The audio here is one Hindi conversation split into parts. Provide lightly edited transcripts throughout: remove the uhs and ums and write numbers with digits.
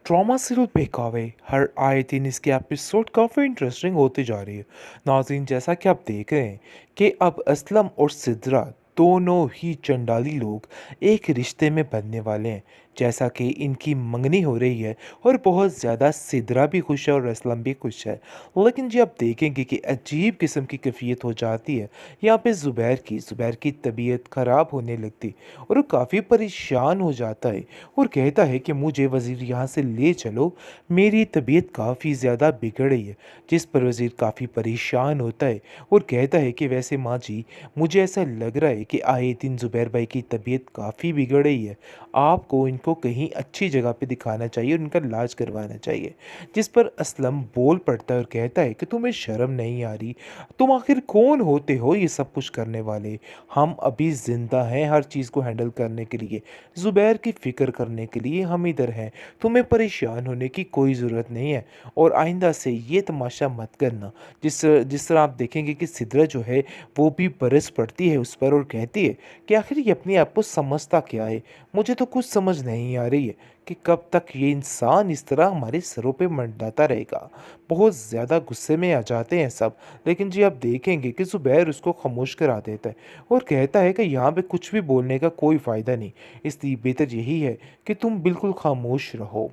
ट्रॉमा सीरियल बहकावे हर आए दिन इसके एपिसोड काफ़ी इंटरेस्टिंग होती जा रही है। नाज़रीन, जैसा कि आप देख रहे हैं कि अब असलम और सिद्रा दोनों ही चंडाली लोग एक रिश्ते में बनने वाले हैं। जैसा कि इनकी मंगनी हो रही है और बहुत ज़्यादा सिद्रा भी खुश है और असलम भी खुश है। लेकिन जी आप देखेंगे कि अजीब किस्म की कैफियत हो जाती है यहाँ पे ज़ुबैर की तबीयत ख़राब होने लगती और वो काफ़ी परेशान हो जाता है और कहता है कि मुझे वज़ीर यहाँ से ले चलो, मेरी तबीयत काफ़ी ज़्यादा बिगड़ रही है। जिस पर वज़ीर काफ़ी परेशान होता है और कहता है कि वैसे माँ जी, मुझे ऐसा लग रहा है कि आए दिन ज़ुबैर भाई की तबीयत काफ़ी बिगड़ रही है। आपको इनको कहीं अच्छी जगह पे दिखाना चाहिए और इनका इलाज करवाना चाहिए। जिस पर असलम बोल पड़ता है और कहता है कि तुम्हें शर्म नहीं आ रही? तुम आखिर कौन होते हो ये सब कुछ करने वाले? हम अभी ज़िंदा हैं हर चीज़ को हैंडल करने के लिए। ज़ुबैर की फ़िक्र करने के लिए हम इधर हैं। तुम्हें परेशान होने की कोई ज़रूरत नहीं है और आइंदा से ये तमाशा मत करना। जिस जिस तरह आप देखेंगे कि सिद्रा जो है वो भी बरस पड़ती है उस पर और कहती है कि आखिर ये अपने आप को समझता क्या है? मुझे तो कुछ समझ नहीं आ रही है कि कब तक ये इंसान इस तरह हमारे सरों पे मंडराता रहेगा। बहुत ज़्यादा गुस्से में आ जाते हैं सब। लेकिन जी आप देखेंगे कि ज़ुबैर उसको खामोश करा देता है और कहता है कि यहाँ पे कुछ भी बोलने का कोई फ़ायदा नहीं। इसलिए बेहतर यही है कि तुम बिल्कुल खामोश रहो।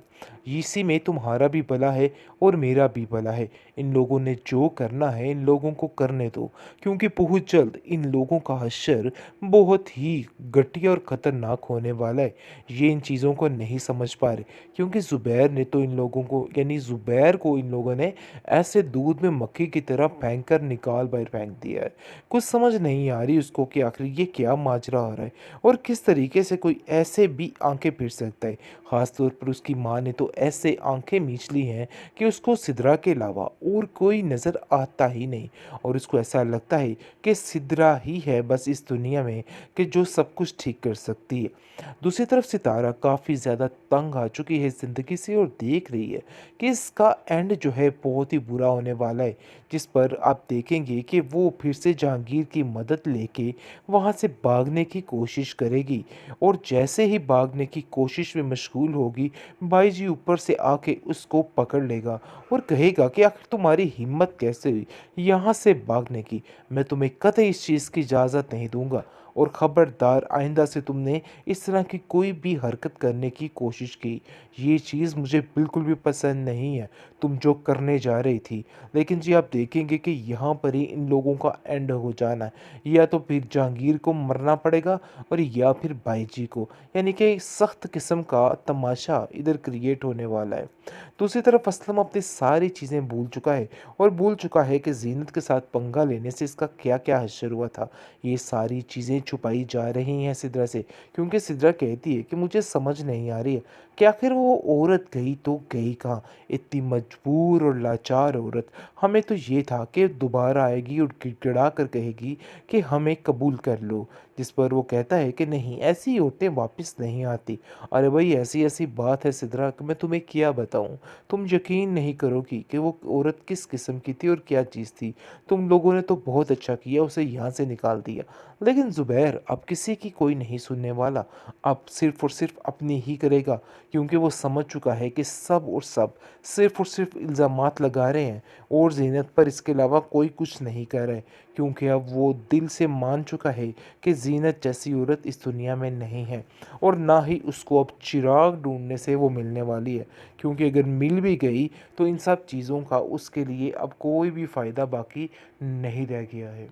इसी में तुम्हारा भी भला है और मेरा भी भला है। इन लोगों ने जो करना है इन लोगों को करने दो, क्योंकि बहुत जल्द इन लोगों का हश्र बहुत ही घटिया और ख़तरनाक होने वाला है। ये इन चीज़ों को नहीं समझ पा रहे, क्योंकि ज़ुबैर ने तो इन लोगों को यानी ज़ुबैर को इन लोगों ने ऐसे दूध में मक्खी की तरह फेंक कर निकाल बाहर फेंक दिया है। कुछ समझ नहीं आ रही उसको कि आखिर ये क्या माजरा हो रहा है और किस तरीके से कोई ऐसे भी आंखें फिर सकता है। ख़ास तौर पर उसकी माँ ने तो ऐसे आंखें मींच ली हैं कि उसको सिद्रा के अलावा और कोई नज़र आता ही नहीं और उसको ऐसा लगता है कि सिद्रा ही है बस इस दुनिया में कि जो सब कुछ ठीक कर सकती है। दूसरी तरफ सितारा काफ़ी ज़्यादा तंग आ चुकी है ज़िंदगी से और देख रही है कि इसका एंड जो है बहुत ही बुरा होने वाला है। जिस पर आप देखेंगे कि वो फिर से जहांगीर की मदद लेके वहाँ से भागने की कोशिश करेगी और जैसे ही भागने की कोशिश में मशगूल होगी, भाई जी ऊपर से आके उसको पकड़ लेगा और कहेगा कि आखिर तुम्हारी हिम्मत कैसे हुई यहाँ से भागने की? मैं तुम्हें कतई इस चीज़ की इजाज़त नहीं दूंगा और ख़बरदार आइंदा से तुमने इस तरह की कोई भी हरकत करने की कोशिश की, ये चीज़ मुझे बिल्कुल भी पसंद नहीं है, तुम जो करने जा रही थी। लेकिन जी आप देखेंगे कि यहाँ पर ही इन लोगों का एंड हो जाना है। या तो फिर जहांगीर को मरना पड़ेगा और या फिर भाई जी को, यानी कि सख्त किस्म का तमाशा इधर क्रिएट होने वाला है। दूसरी तरफ असलम अपनी सारी चीज़ें भूल चुका है और भूल चुका है कि जीनत के साथ पंगा लेने से इसका क्या क्या हश्र हुआ था। ये सारी चीज़ें छुपाई जा रही हैं सिद्रा से, क्योंकि सिद्रा कहती है कि मुझे समझ नहीं आ रही है कि आखिर वो औरत गई तो गई कहाँ? इतनी मजबूर और लाचार औरत। हमें तो ये था कि दोबारा आएगी और गिड़गिड़ा कर कहेगी कि हमें कबूल कर लो। जिस पर वो कहता है कि नहीं, ऐसी औरतें वापस नहीं आती। अरे भाई, ऐसी ऐसी बात है सिद्रा कि मैं तुम्हें क्या बताऊं। तुम यकीन नहीं करोगी कि वो औरत किस किस्म की थी और क्या चीज़ थी। तुम लोगों ने तो बहुत अच्छा किया उसे यहाँ से निकाल दिया। लेकिन ज़ुबैर अब किसी की कोई नहीं सुनने वाला। अब सिर्फ़ और सिर्फ़ अपनी ही करेगा, क्योंकि वो समझ चुका है कि सब और सब सिर्फ़ और सिर्फ़ इल्ज़ामात लगा रहे हैं और ज़ीनत पर इसके अलावा कोई कुछ नहीं कर रहा है। क्योंकि अब वो दिल से मान चुका है कि ज़ीनत जैसी औरत इस दुनिया में नहीं है और ना ही उसको अब चिराग ढूँढने से वो मिलने वाली है। क्योंकि अगर मिल भी गई तो इन सब चीज़ों का उसके लिए अब कोई भी फ़ायदा बाकी नहीं रह गया है।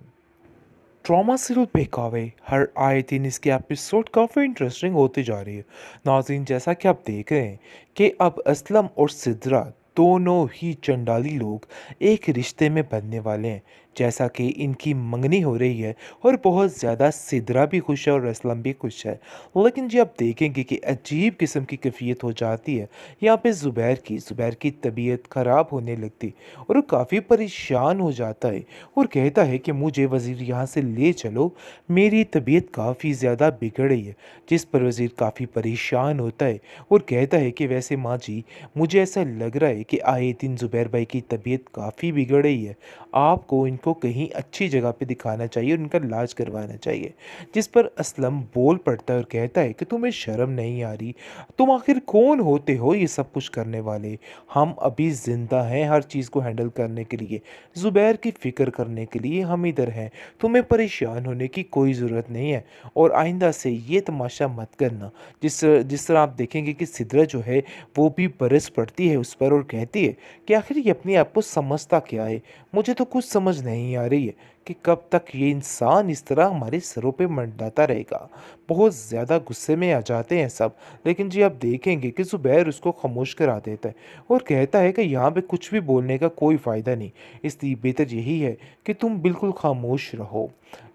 ट्रॉमा सीरियल बहकावे हर आए दिन इसके एपिसोड काफ़ी इंटरेस्टिंग होते जा रही है। नाज़रीन, जैसा कि आप देख रहे हैं कि अब असलम और सिद्रा दोनों ही चंडाली लोग एक रिश्ते में बनने वाले हैं। जैसा कि इनकी मंगनी हो रही है और बहुत ज़्यादा सिद्रा भी खुश है और असलम भी खुश है। लेकिन जी आप देखेंगे कि अजीब किस्म की कैफियत हो जाती है यहाँ पे ज़ुबैर की तबीयत ख़राब होने लगती और वो काफ़ी परेशान हो जाता है और कहता है कि मुझे वज़ीर यहाँ से ले चलो, मेरी तबीयत काफ़ी ज़्यादा बिगड़ रही है। जिस पर वज़ीर काफ़ी परेशान होता है और कहता है कि वैसे माँ जी, मुझे ऐसा लग रहा है कि आए दिन ज़ुबैर भाई की तबीयत काफ़ी बिगड़ रही है। आपको इनको उनको कहीं अच्छी जगह पे दिखाना चाहिए और उनका इलाज करवाना चाहिए। जिस पर असलम बोल पड़ता है और कहता है कि तुम्हें शर्म नहीं आ रही? तुम आखिर कौन होते हो ये सब कुछ करने वाले? हम अभी ज़िंदा हैं हर चीज़ को हैंडल करने के लिए, ज़ुबैर की फ़िक्र करने के लिए हम इधर हैं। तुम्हें परेशान होने की कोई ज़रूरत नहीं है और आइंदा से ये तमाशा मत करना। जिस जिस तरह आप देखेंगे कि सिदरा जो है वो भी बरस पड़ती है उस पर और कहती है कि आखिर ये अपने आप को समझता क्या है? मुझे तो कुछ समझ नहीं आ रही है कि कब तक ये इंसान इस तरह हमारे सरों पे मंडराता रहेगा। बहुत ज़्यादा गुस्से में आ जाते हैं सब, लेकिन जी आप देखेंगे कि ज़ुबैर उसको खामोश करा देता है और कहता है कि यहाँ पे कुछ भी बोलने का कोई फ़ायदा नहीं, इसलिए बेहतर यही है कि तुम बिल्कुल खामोश रहो।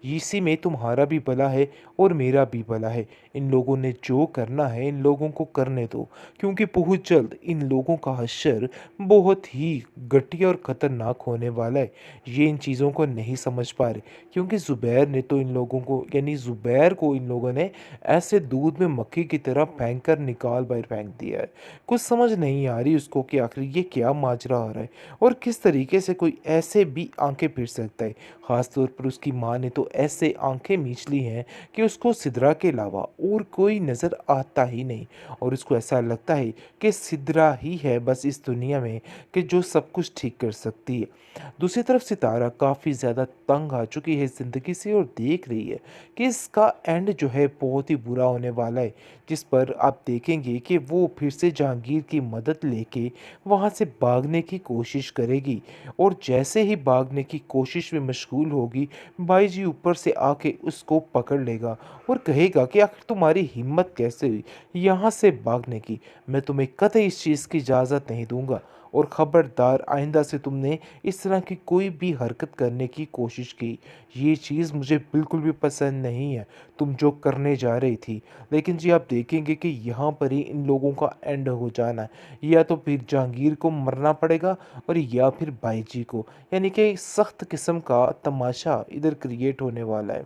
इसी में तुम्हारा भी भला है और मेरा भी भला है। इन लोगों ने जो करना है इन लोगों को करने दो, क्योंकि बहुत जल्द इन लोगों का हश्र बहुत ही घटिया और ख़तरनाक होने वाला है। ये इन चीज़ों को नहीं समझ पा रहे, क्योंकि ज़ुबैर ने तो इन लोगों को यानी ज़ुबैर को इन लोगों ने ऐसे दूध में मक्खी की तरह फेंक कर निकाल बाहर फेंक दिया है। कुछ समझ नहीं आ रही उसको कि आखिर ये क्या माजरा हो रहा है और किस तरीके से कोई ऐसे भी आंखें फिर सकता है। ख़ास तौर पर उसकी माँ ने तो ऐसे आंखें मींच ली हैं कि उसको सिदरा के अलावा और कोई नज़र आता ही नहीं और उसको ऐसा लगता है कि सिदरा ही है बस इस दुनिया में कि जो सब कुछ ठीक कर सकती है। दूसरी तरफ सितारा काफ़ी ज़्यादा तंग आ चुकी है ज़िंदगी से और देख रही है कि इसका एंड जो है बहुत ही बुरा होने वाला है। जिस पर आप देखेंगे कि वो फिर से जहांगीर की मदद लेके वहाँ से भागने की कोशिश करेगी और जैसे ही भागने की कोशिश में मशगूल होगी, भाई जी ऊपर से आके उसको पकड़ लेगा और कहेगा कि आखिर तुम्हारी हिम्मत कैसे हुई यहाँ से भागने की? मैं तुम्हें कतई इस चीज़ की इजाज़त नहीं दूंगा और ख़बरदार आइंदा से तुमने इस तरह की कोई भी हरकत करने की कोशिश की, ये चीज़ मुझे बिल्कुल भी पसंद नहीं है, तुम जो करने जा रही थी। लेकिन जी आप देखेंगे कि यहाँ पर ही इन लोगों का एंड हो जाना है, या तो फिर जहांगीर को मरना पड़ेगा और या फिर बाईजी को, यानी कि सख्त किस्म का तमाशा इधर क्रिएट होने वाला है।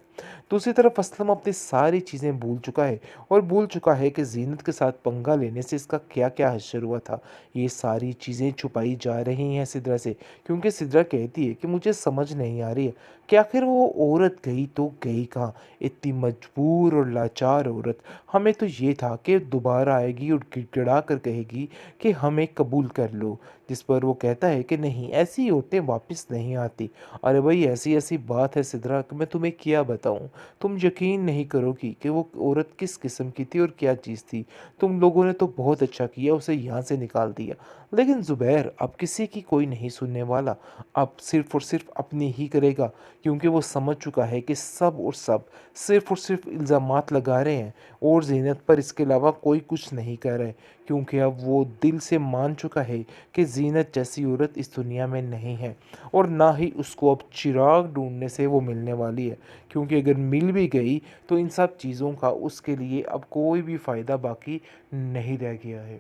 दूसरी तरफ असलम अपनी सारी चीज़ें भूल चुका है और भूल चुका है कि जीनत के साथ पंगा लेने से इसका क्या क्या हश्र हुआ था। ये सारी चीज़ें छुपाई जा रही हैं सिदरा से, क्योंकि सिदरा कहती है कि मुझे समझ नहीं आ रही है कि आखिर वो औरत गई तो गई कहाँ? इतनी मजबूर और लाचार औरत। हमें तो ये था कि दोबारा आएगी और गिड़गिड़ा कर कहेगी कि हमें कबूल कर लो। जिस पर वो कहता है कि नहीं, ऐसी औरतें वापस नहीं आती। अरे भाई ऐसी ऐसी बात है सिदरा कि मैं तुम्हें क्या बताऊँ? तुम यकीन नहीं करोगी कि वो औरत किस किस्म की थी और क्या चीज़ थी। तुम लोगों ने तो बहुत अच्छा किया उसे यहाँ से निकाल दिया। लेकिन ज़ुबैर अब किसी की कोई नहीं सुनने वाला, अब सिर्फ़ और सिर्फ़ अपनी ही करेगा, क्योंकि वो समझ चुका है कि सब और सब सिर्फ़ और सिर्फ़ इल्ज़ामात लगा रहे हैं और ज़ीनत पर इसके अलावा कोई कुछ नहीं कह रहा है, क्योंकि अब वो दिल से मान चुका है कि ज़ीनत जैसी औरत इस दुनिया में नहीं है और ना ही उसको अब चिराग ढूँढने से वो मिलने वाली है, क्योंकि अगर मिल भी गई तो इन सब चीज़ों का उसके लिए अब कोई भी फ़ायदा बाकी नहीं रह गया है।